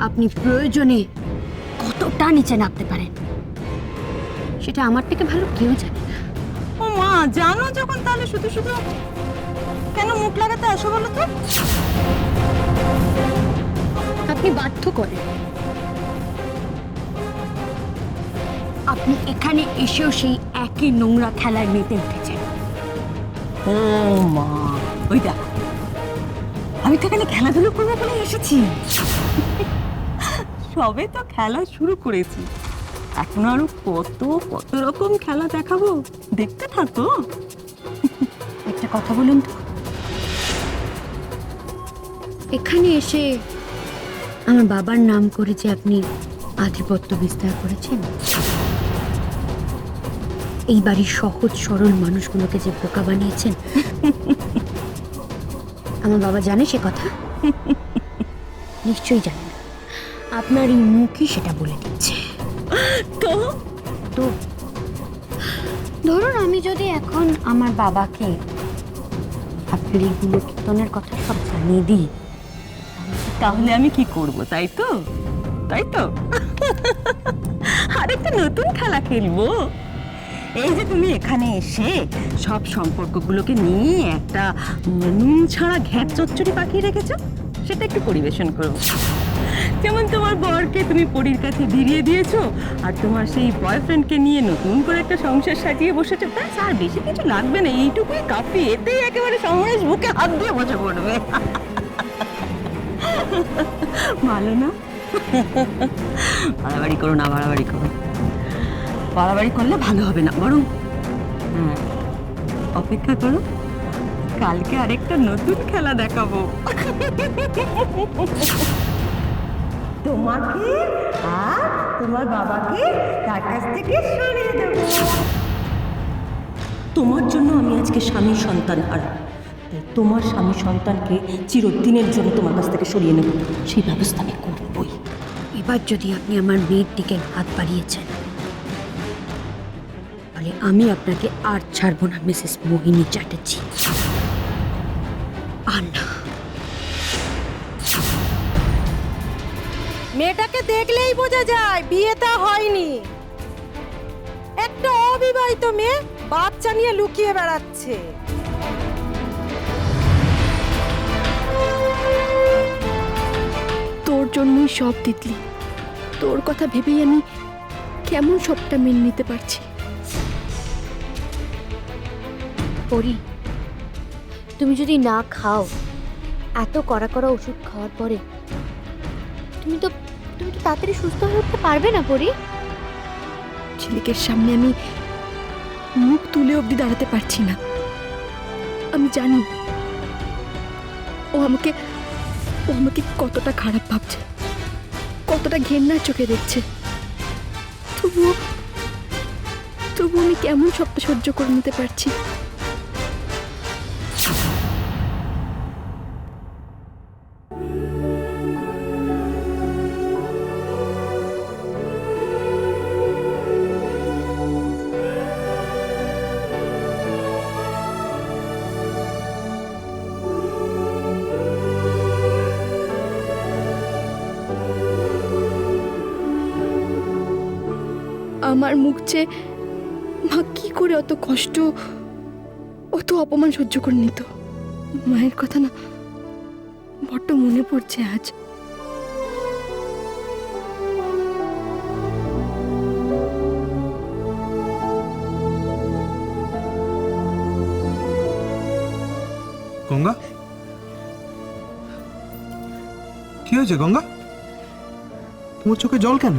আপনি প্রয়োজনে কতটা নিচে নামতে পারেন সেটা আমার থেকে ভালো কেউ জানে না। ও মা, জানো যখন তাহলে শুধু শুধু কেন মুখ লাগাতে আসো বলো তো? আপনি বাধ্য করেন। আপনি এখানে এসেও সেই একই নোংরা খেলায় মেতে উঠেছেন। ও মা, ওই দেখো, আমি তো এখানে খেলাধুলো করবো বলে এসেছি। সবে তো খেলা শুরু করেছি, এখন আরো কত কত রকম খেলা দেখাবো, দেখতে থাকো। একটা কথা বলুন তো, এখানে এসে আমার বাবার নাম করে যে আপনি আধিপত্য বিস্তার করেছেন, এই বাড়ির সহজ সরল মানুষগুলোকে যে বোকা বানিয়েছেন, আমার বাবা জানে সে কথা? নিশ্চয়ই জানে না, আপনার এই মুখই সেটা বলে দিচ্ছে। তো তো ধরুন আমি যদি এখন আমার বাবাকে আপনার এইগুলো কীর্তনের কথা সব জানিয়ে দিই, তাহলে আমি কি করব, তাই তো? তাই তো আরেকটা নতুন খেলা খেলবো। এই যে তুমি এখানে এসে সব সম্পর্কগুলোকে নিয়ে একটা নুন ছাড়া ঘ্যাট চচ্চড়ি পাকিয়ে রেখেছো, সেটা একটু পরিবেশন করো। যেমন তোমার বরকে তুমি পরীর কাছে ভিড়িয়ে দিয়েছো, আর তোমার সেই বয়ফ্রেন্ডকে নিয়ে নতুন করে একটা সংসার সাজিয়ে বসেছো, ব্যাস আর বেশি কিছু লাগবে না, এইটুকুই কাফি। এতেই একেবারে সমরেশ বুকে হাত দিয়ে বসে পড়বে। ভালো না? বাড়াবাড়ি করো না, বাড়াবাড়ি করো, বাড়াবাড়ি করলে ভালো হবে না, বরং অপেক্ষা করো, কালকে আরেকটা নতুন খেলা দেখাবো তোমাকে আর তোমার বাবাকে তার কাছ থেকে সরিয়ে দেব। তোমার জন্য আমি আজকে স্বামী সন্তান হারাই, তাই তোমার স্বামী সন্তানকে চিরদিনের জন্য তোমার কাছ থেকে সরিয়ে নেব, সেই ব্যবস্থা আমি করবই। এবার যদি আপনি আমার মেয়ের দিকে হাত বাড়িয়েছেন, তাহলে আমি আপনাকে আর ছাড়বো না মিসেস মোহিনী চ্যাটার্জি। আর না, মেয়েটাকে দেখলেই বোঝা যায় বিয়েটা হয়নি। একটা অবিবাহিত মেয়ে বাচ্চা নিয়ে লুকিয়ে বেড়াচ্ছে। তোর জন্যই সব তিতলি, তোর কথা ভেবেই আমি কেমন সবটা মেনে নিতে পারছি। পরি, তুমি যদি না খাও, এত কড়া কড়া ওষুধ খাওয়ার পরে তুমি তো তাড়াতাড়ি সুস্থ হয়ে উঠতে পারবে না পরি। ঝিলিকের সামনে আমি মুখ তুলে অবধি দাঁড়াতে পারছি না। আমি জানি ও আমাকে কতটা খারাপ ভাবছে, কতটা ঘেন্নার চোখে দেখছে। তবুও আমি কেমন সবটা সহ্য করে নিতে পারছি। আমার মুখ চেয়ে মা কি করে অত কষ্ট, অত অপমান সহ্য করে নিত। মায়ের কথা না বড্ড মনে পড়ছে আজ। গঙ্গা, কি হয়েছে গঙ্গা? তোমার চোখে জল কেন?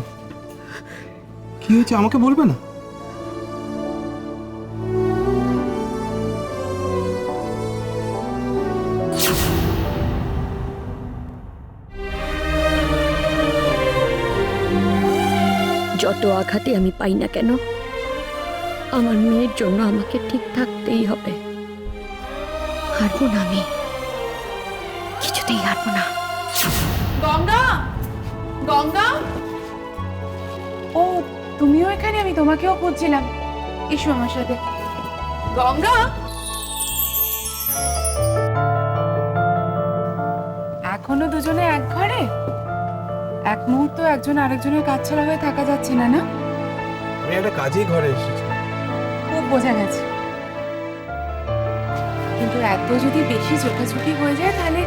কি হয়েছে আমাকে বলবে না? যত আঘাতে আমি পাই না কেন, আমার মেয়ের জন্য আমাকে ঠিক থাকতেই হবে। হারবো না, আমি কিছুতেই হারবো না। গঙ্গা, গঙ্গা, ও তুমিও এখানে? আমি তোমাকেও খুঁজছিলাম। এসো আমার সাথে। গঙ্গা, এখনো দুজনে এক ঘরে? এক মুহূর্ত একজন আরেকজনের কাজ ছাড়া হয়ে থাকা যাচ্ছে না, না? আমি একটা কাজেই ঘরে এসেছি। খুব বোঝা গেছে। কিন্তু এত যদি বেশি চোখাচোখি হয়ে যায় তাহলে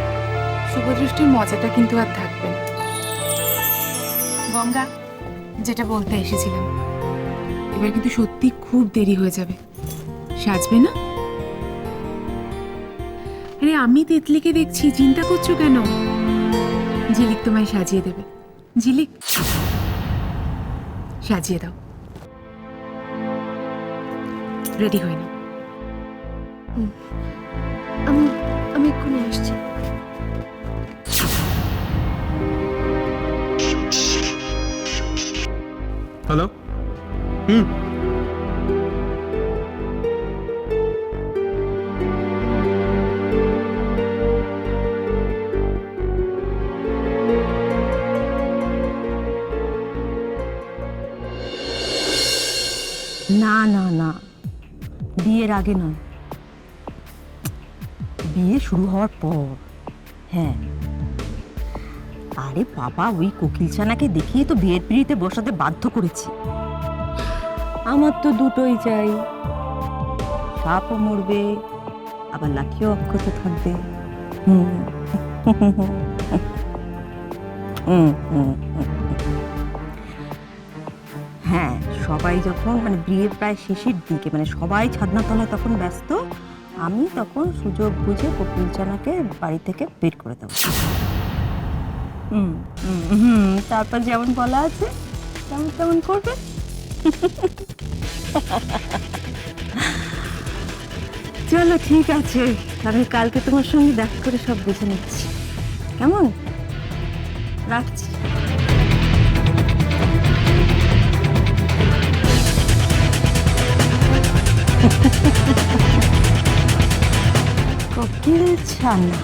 শুভদৃষ্টির মজাটা কিন্তু আর থাকবে না। গঙ্গা, যেটা বলতে এসেছিলাম, এবার কিন্তু সত্যি খুব দেরি হয়ে যাবে। সাজবে না? আরে আমি তিতলিকে দেখছি, চিন্তা করছো কেন? ঝিলিক তোমায় সাজিয়ে দেবে। ঝিলিক, সাজিয়ে দাও। রেডি হয়ে নাও। আমি আমি এক্ষুনি আসছি। হ্যালো। হুম। না না না, বিয়ের আগে নয়, বিয়ে শুরু হওয়ার পর। হ্যাঁ, আরে বাবা, ওই কোকিলছানাকে দেখিয়ে তো বিয়ের পিঁড়িতে বসাতে বাধ্য করেছি। আমার তো দুটোই চাই, সাপও মরবে আবার লাঠিও অক্ষত থাকবে। হুম হুম হুম হুম। হ্যাঁ, সবাই যখন মানে বিয়ের প্রায় শেষের দিকে, মানে সবাই ছাদনাতলায় তখন ব্যস্ত, আমি তখন সুযোগ বুঝে কোকিলছানাকে বাড়ি থেকে বের করে দেবো। তারপর যেমন বলা আছে তেমন তেমন করবে। চলো ঠিক আছে, আমি কালকে তোমার সঙ্গে দেখা করে সব বুঝে নিচ্ছি। কেমন? রাখছি। কোকিলছানা।